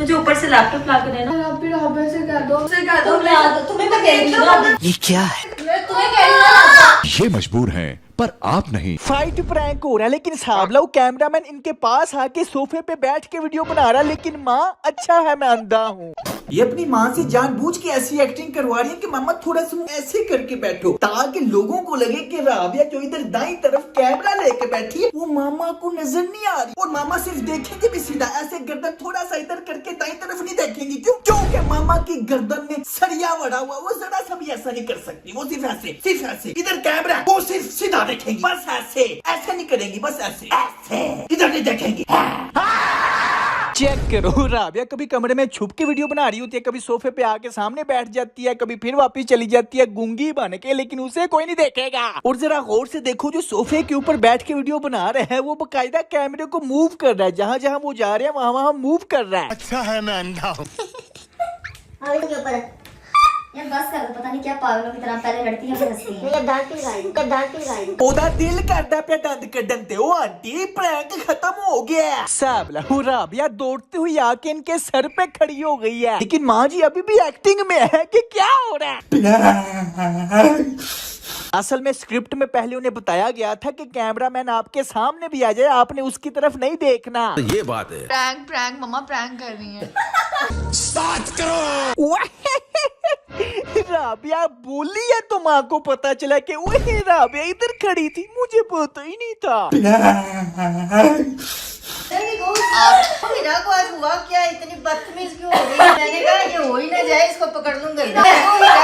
मुझे ऊपर से लैपटॉप ला के देना। आप फिर हॉबी से कह दो, तुम्हें मैं कह रही हूँ ये क्या है? तुम्हें कह रही हूँ ये मजबूर हैं पर आप नहीं। फाइट प्रैंक हो रहा है लेकिन साबलाओ कैमरामैन इनके पास आके सोफे पे बैठ के वीडियो बना रहा है, लेकिन माँ अच्छा है मैं अंधा हूँ। ये अपनी माँ से जानबूझ के ऐसी एक्टिंग करवा रही है कि मामा थोड़ा सा ऐसे करके बैठो ताकि लोगों को लगे कि राबिया जो इधर दाईं तरफ कैमरा लेके बैठी है वो मामा को नजर नहीं आ रही, और मामा सिर्फ देखेंगे भी सीधा, ऐसे गर्दन थोड़ा सा इधर करके दाईं तरफ नहीं देखेंगी। क्यों? क्योंकि मामा की गर्दन में सरिया बड़ा हुआ, वो जरा सा भी ऐसा नहीं कर सकती, वो सिर्फ ऐसे इधर कैमरा, वो सिर्फ सीधा देखेंगी, बस ऐसे नहीं करेंगी, बस ऐसे इधर नहीं देखेंगी। चेक करो राबिया कभी कमरे में छुप के वीडियो बना रही होती है, कभी सोफे पे आके सामने बैठ जाती है, कभी फिर वापस चली जाती है गूंगी बन के, लेकिन उसे कोई नहीं देखेगा। और जरा गौर से देखो जो सोफे के ऊपर बैठ के वीडियो बना रहे हैं वो बकायदा कैमरे को मूव कर रहा है, जहाँ जहाँ वो जा रहे हैं वहाँ वहाँ मूव कर रहा है। अच्छा है मैं अंधा हूँ। यार बस कर दो, पता नहीं क्या पागलों की तरह पहले लड़ती है फिर हंसती है। ये डांटी गाड़ी ओदा दिल करदा पे दंद कड्डन ते ओ आंटी प्रैंक खत्म हो गया। साबला राबिया दौड़ती हुई आके इनके सर पे खड़ी हो गई है, लेकिन माँ जी अभी भी एक्टिंग में है कि क्या हो रहा है। असल में स्क्रिप्ट में पहले उन्हें बताया गया था कि कैमरामैन आपके सामने भी आ जाए, आपने उसकी तरफ नहीं देखना। ये बात है। प्रैंक मम्मा प्रैंक कर रही है। राबिया बोली है तो माँ को पता चला कि वही राबिया इधर खड़ी थी, मुझे पता ही नहीं था। हीरा को आज हुआ क्या, इतनी बदतमीज क्यों हो गई? मैंने कहा ये हो ही ना जाए, इसको पकड़ लूंगा। हीरा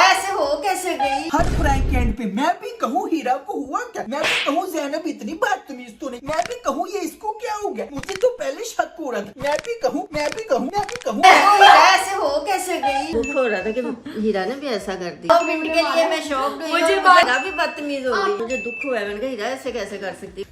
ऐसे हो कैसे गई? हर प्रैंक एंड पे मैं भी कहूँ हीरा को हुआ क्या, मैं भी कहूँ ज़ैनब इतनी बदतमीज तो नहीं, मैं भी कहूँ ये इसको क्या हो गया, मुझे तो पहले शक हो रहा था। मैं भी कहूँ हीरा ऐसे हो कैसे गई? दुख हो रहा था कि हीरा ने भी ऐसा कर दिया। 2 मिनट के लिए मैं शॉक्ड हुई, हीरा भी बदतमीज हो गई। मुझे दुख हुआ, मैंने कहा हीरा ऐसे कैसे कर सकती।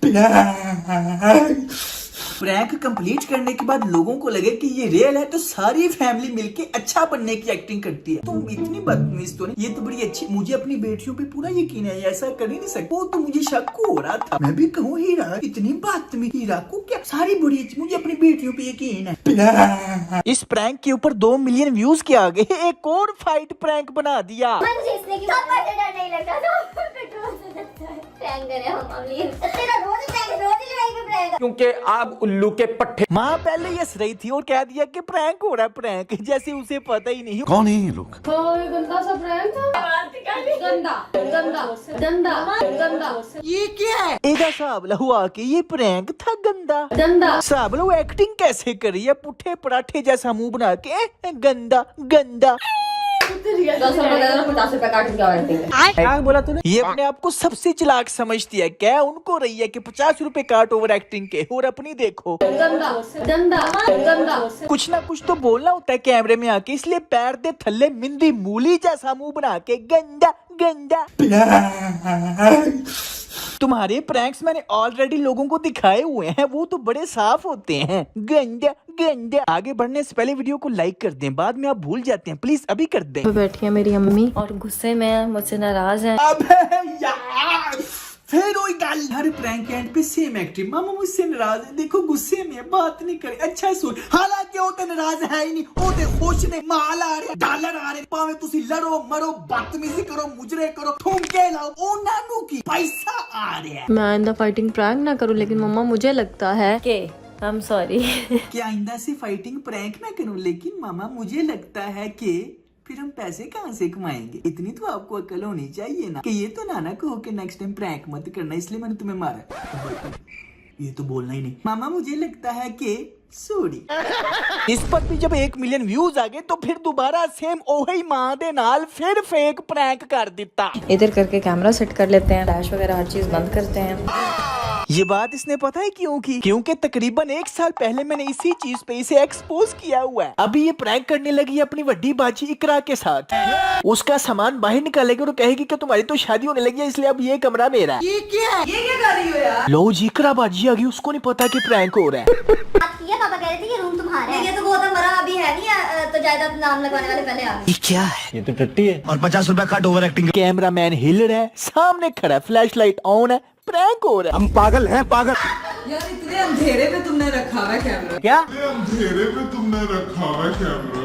प्रैंक कंप्लीट करने के बाद लोगों को लगे कि ये रियल है तो सारी फैमिली मिलके अच्छा बनने की एक्टिंग करती है। तुम इतनी बदतमीज तो नहीं, ये तो बड़ी अच्छी, मुझे अपनी बेटियों पे पूरा यकीन है, ऐसा कर ही नहीं सकते। वो तो मुझे शक हो रहा था। मैं भी कहूँ हीरा इतनी बदतमीज, हीरा को क्या, सारी बड़ी अच्छी, मुझे अपनी बेटियों पे यकीन है। इस प्रैंक के ऊपर 2 मिलियन व्यूज के आगे एक और फाइट प्रैंक बना दिया। मुझे इसने की डर नहीं लगता तो पेट्रोल से लगता है। प्रैंक करे हम अगली तेरा रोज ही लड़ाई पे प्रैंक, क्योंकि आप उल्लू के पट्टे। माँ पहले ये रही थी और कह दिया कि प्रैंक हो रहा है, प्रैंक जैसे उसे पता ही नहीं। कौन है ये लोग? ये गंदा सा प्रैंक था। ये क्या है? एदा साबला हुआ कि ये प्रैंक था गंदा। साबला एक्टिंग कैसे करी है, पुट्ठे पराठे जैसा मुंह बना के गंदा। 10 रुपए 50 रुपए काट के बोला तूने? ये अपने आप को सबसे चालाक समझती है, क्या उनको रही है कि 50 रुपए काट ओवर एक्टिंग के, और अपनी देखो गंदा। कुछ ना कुछ तो बोलना होता है कैमरे में आके, इसलिए पैर दे थल्ले मिंदी मूली जैसा मुंह बना के गंदा। तुम्हारे प्रैंक्स मैंने ऑलरेडी लोगों को दिखाए हुए हैं, वो तो बड़े साफ होते हैं। गंदा। आगे बढ़ने से पहले वीडियो को लाइक कर दें, बाद में आप भूल जाते हैं, प्लीज अभी कर दें। बैठी है मेरी अम्मी और गुस्से में है, मुझसे नाराज है। अबे यार फिर वही गल, हर प्रैंक एंड पे सेम एक्टिंग। मामा मुझसे नाराज है, देखो गुस्से में बात नहीं करे, अच्छा सुन, हालांकि वो तो नाराज है ही नहीं, वो तो खुश ने, माल आ रहे, डॉलर आ रहे, पावे तुसी लड़ो मरो बदतमीजी करो, मुजरे करो, ठुमके लाओ, ओ नानू की पैसा आ रहा है। मैं आइंदा फाइटिंग प्रैंक ना करूं, लेकिन मम्मा मुझे लगता है कि I'm sorry। कि आइंदा से फाइटिंग प्रैंक ना करूं, लेकिन मामा मुझे लगता है कि फिर हम पैसे कहाँ से कमाएंगे? इतनी तो आपको अकल होनी चाहिए ना कि ये तो नाना कहो कि नेक्स्ट टाइम प्रैंक मत करना, इसलिए मैंने तुम्हें मारा। ये तो बोलना ही नहीं। मामा मुझे लगता है कि सॉरी। इस पर भी जब 1 मिलियन व्यूज आ गए तो फिर दोबारा सेम ओही मां दे नाल फिर फेक प्रैंक कर दिता। इधर करके कैमरा सेट कर लेते हैं, फ्लैश वगैरह हर चीज बंद करते हैं। ये बात इसने पता है क्यों की? क्योंकि तकरीबन 1 साल पहले मैंने इसी चीज पे इसे एक्सपोज किया हुआ है। अभी ये प्रैंक करने लगी अपनी बड़ी बाजी इकरा के साथ। उसका सामान बाहर निकालेगी और कहेगी कि तुम्हारी तो शादी होने लगी है, इसलिए अब ये कमरा मेरा है। ये क्या कर रही हो यार? लो जी इकरा बाजी आ गई, उसको नहीं पता कि प्रैंक हो रहा है। पापा कह रहे थे ये रूम तुम्हारा है। ये तो गौतम मरा अभी है नहीं, तो जायदाद नाम लगवाने वाले पहले आ गए। ये क्या है? ये तो टट्टी है और 50 रुपए कट ओवर एक्टिंग। कैमरामैन हिल रहा है, सामने खड़ा, फ्लैशलाइट ऑन है, प्रैंक हो रहा है। हम पागल हैं, पागल। यार इतने अंधेरे में तुमने रखा हुआ है कैमरा। क्या अंधेरे में तुमने रखा हुआ है कैमरा।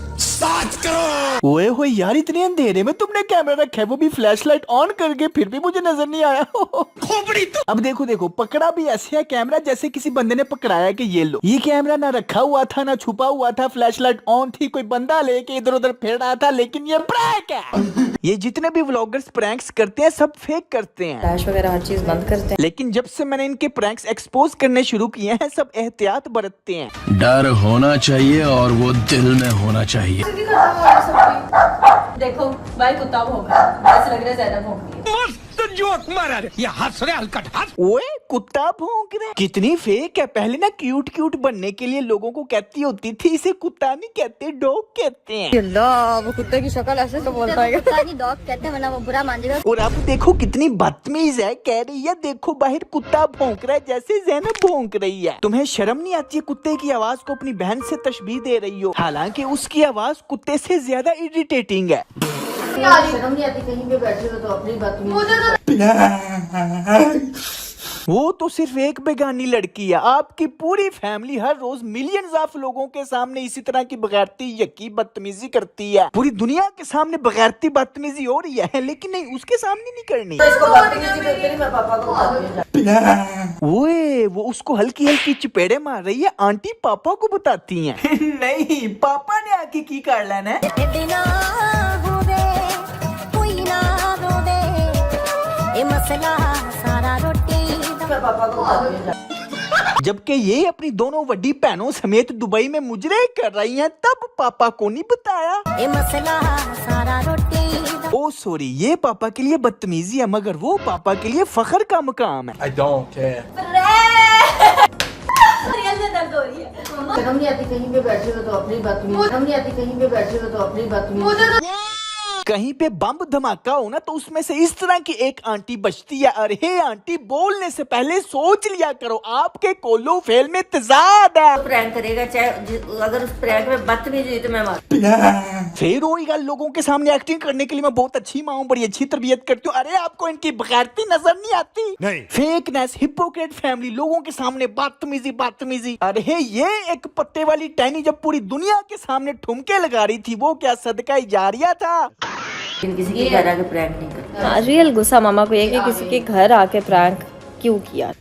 ओए होए यार, इतने अंधेरे में तुमने कैमरा रखा है, वो भी फ्लैश लाइट ऑन करके, फिर भी मुझे नजर नहीं आया। खोपड़ी तो। अब देखो देखो, पकड़ा भी ऐसे है कैमरा जैसे किसी बंदे ने पकड़ाया कि ये लो। ये कैमरा ना रखा हुआ था ना छुपा हुआ था, फ्लैश लाइट ऑन थी, कोई बंदा लेके इधर उधर फिर रहा था, लेकिन ये प्रैंक है। ये जितने भी व्लॉगर्स प्रैंक्स करते हैं सब फेक करते हैं, फ्लैश वगैरह हर चीज बंद करते हैं। लेकिन जब से मैंने इनके प्रैंक्स एक्सपोज करने शुरू किए हैं सब एहतियात बरतते हैं। डर होना चाहिए और वो दिल में होना चाहिए। देखो भाई कुत्ता भौंक रहा है, ऐसा लग रहा है ज़्यादा भौंक रही है। ओए कुत्ता भौंक रहा है, कितनी फेक है। पहले ना क्यूट क्यूट बनने के लिए लोगों को कहती होती थी इसे कुत्ता नहीं कहते डॉग कहते हैं। अल्लाह, वो कुत्ते की शक्ल ऐसे तो बोलता है। डॉग कहते हैं वरना वो बुरा मान जाएगा। और अब देखो कितनी बदतमीज है, कह रही है देखो बाहर कुत्ता भौंक रहा है जैसे ज़ैनब भौंक रही है। तुम्हें शर्म नहीं आती है कुत्ते की आवाज को अपनी बहन से तशबीह दे रही हो, हालांकि उसकी आवाज कुत्ते से ज्यादा इरिटेटिंग है। शर्म नहीं आती कहीं पे बैठे हो तो अपनी बात। वो तो सिर्फ एक बेगानी लड़की है, आपकी पूरी फैमिली हर रोज मिलियंस ऑफ लोगों के सामने इसी तरह की बगैरती यकी बदतमीजी करती है। पूरी दुनिया के सामने बगैरती बदतमीजी हो रही है, लेकिन नहीं उसके सामने नहीं करनी। मैं पापा को बताती हूँ। ओए वो उसको हल्की हल्की चपेड़े मार रही है, आंटी पापा को बताती हैं। नहीं पापा ने आके की कर लेना है। पापा को बताती हूँ। जबकि ये अपनी दोनों बड़ी बहनों समेत दुबई में मुजरे कर रही हैं, तब पापा को नहीं बताया। ओ सॉरी, ये पापा के लिए बदतमीजी है, मगर वो पापा के लिए फख्र का मकाम है। रियल में दर्द हो रही है। शर्म नहीं आती कहीं पे बैठे हो तो अपनी बात। शर्म नहीं आती कहीं पे बैठे हो तो अपनी बात। कहीं पे बम धमाका हो ना तो उसमें से इस तरह की एक आंटी बचती है। अरे आंटी बोलने से पहले सोच लिया करो, आपके कोल्लू फेल में तेजाब है। प्रैंक करेगा चाहे अगर उस प्रैंक में बदतमीजी हुई तो मैं मार। फिर वही गल, लोगों के सामने एक्टिंग करने के लिए मैं बहुत अच्छी माँ हूँ, बड़ी अच्छी तरबियत करती हूँ। अरे आपको इनकी बगैरती नजर नहीं आती? नहीं। फेकनेस, हिपोक्रेट फैमिली, लोगों के सामने बदतमीजी बदतमीजी। अरे ये एक पत्ते वाली टहनी जब पूरी दुनिया के सामने ठुमके लगा रही थी, वो क्या सदका जारिया था? किसी के घर आके प्रैंक नहीं करता। रियल गुस्सा मामा को ये कि किसी के घर आके प्रैंक क्यों किया।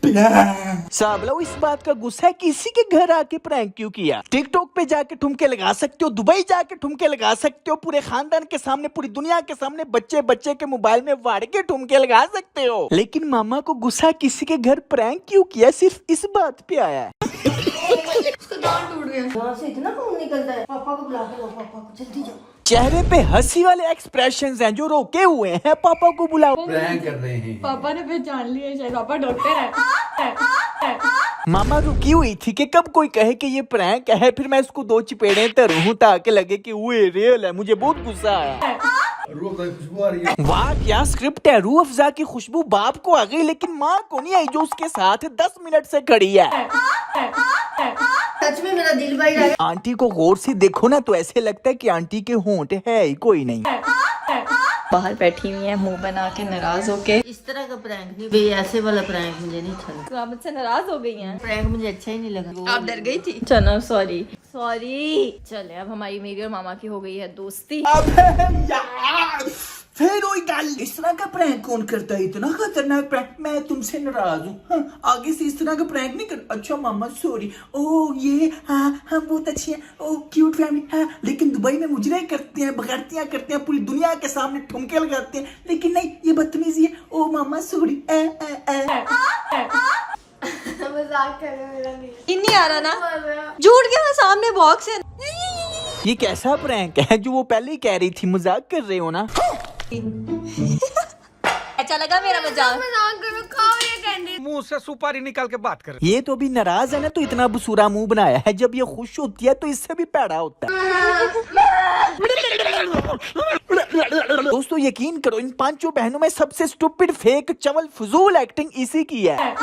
साबला इस बात का गुस्सा है किसी के घर आके प्रैंक क्यों किया। टिकटॉक पे जाके ठुमके लगा सकते हो, दुबई जाके ठुमके लगा सकते हो, पूरे खानदान के सामने, पूरी दुनिया के सामने, बच्चे बच्चे के मोबाइल में वाड़ के ठुमके लगा सकते हो, लेकिन मामा को गुस्सा किसी के घर प्रैंक क्यों किया सिर्फ इस बात पे आया है। वहाँ से इतना खून निकलता है। पापा को बुला के पापा को जल्दी जाओ। चेहरे पे हंसी वाले एक्सप्रेशंस हैं जो रोके हुए हैं, पापा को बुलाओ। प्रैंक कर रहे हैं। पापा ने पहचान लिया शायद, पापा डॉक्टर है। मामा रुकी हुई थी कि कब कोई कहे कि ये प्रैंक है, फिर मैं इसको दो चपेड़े तरूं ताकि लगे कि वो रियल है। मुझे बहुत गुस्सा आया। रूह अफ़ज़ा की खुशबू आ रही है। वाह क्या स्क्रिप्ट है। रूह अफ़ज़ा की खुशबू बाप को आ गई, लेकिन माँ को नहीं आई जो उसके साथ 10 मिनट से खड़ी है। सच में मेरा दिल भाई रहा है। आंटी को गौर से देखो ना तो ऐसे लगता है कि आंटी के होंठ है ही कोई नहीं। बाहर बैठी हुई है मुंह बना के नाराज होके। इस तरह का प्रैंक नहीं भाई, ऐसे वाला प्रैंक मुझे नहीं अच्छा लगा। तो आप मुझसे नाराज हो गई हैं? प्रैंक मुझे अच्छा ही नहीं लगा। आप डर गई थी? चलो सॉरी चले, अब हमारी मेरी और मामा की हो गई है दोस्ती। फिर वही गल, इस तरह का प्रैंक कौन करता है? इतना खतरनाक प्रैंक। मैं तुमसे नाराज हूँ, हाँ, आगे से इस तरह का प्रैंक नहीं कर। अच्छा मामा सॉरी। ओ ये हाँ हम बहुत अच्छे हैं, ओ क्यूट फैमिली, हाँ, लेकिन दुबई में मुजरे करते हैं, बगैरतियाँ करते हैं, पूरी दुनिया के सामने ठुमके लगाते हैं, लेकिन नहीं ये बदतमीजी है। ओ मामा सॉरी। मजाक कर रहे हो मेरा नहीं। नहीं आ रहा ना, झूठ के मैं सामने बॉक्स है। ये कैसा प्रैंक है जो वो पहले ही कह रही थी? मजाक कर रहे हो ना? अच्छा लगा मेरा मजाक? मजाक करो, खाओ ये कैंडी। मुंह से सुपारी निकाल के बात कर। ये तो अभी नाराज है ना, तो इतना बुसूरा मुंह बनाया है। जब ये खुश होती है तो इससे भी पैड़ा होता है। दोस्तों यकीन करो, इन पांचों बहनों में सबसे स्टूपिड, फेक, चवल, फजूल एक्टिंग इसी की है।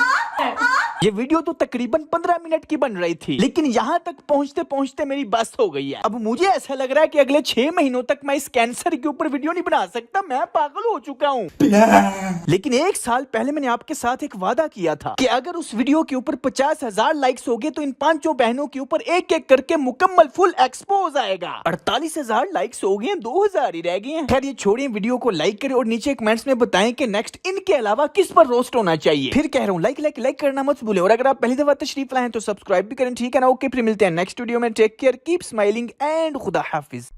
ये वीडियो तो तकरीबन 15 मिनट की बन रही थी, लेकिन यहाँ तक पहुँचते पहुँचते मेरी बस हो गई है। अब मुझे ऐसा लग रहा है कि अगले 6 महीनों तक मैं इस कैंसर के ऊपर वीडियो नहीं बना सकता। मैं पागल हो चुका हूँ। लेकिन 1 साल पहले मैंने आपके साथ एक वादा किया था कि अगर उस वीडियो के ऊपर 50,000 लाइक्स हो गए तो इन 5 बहनों के ऊपर एक एक करके मुकम्मल फुल एक्सपोज आएगा। 48,000 लाइक्स हो गए, 2,000 ही रह गए हैं। खैर ये छोड़िए, वीडियो को लाइक करें और नीचे कमेंट्स में बताएं कि नेक्स्ट इनके अलावा किस पर रोस्ट होना चाहिए। फिर कह रहा हूँ लाइक करना मत भूलें, और अगर आप पहली दफा तशरीफ लाए तो सब्सक्राइब भी करें, ठीक है ना। ओके, फिर मिलते हैं नेक्स्ट वीडियो में। Take care, keep smiling and खुदा हाफिज।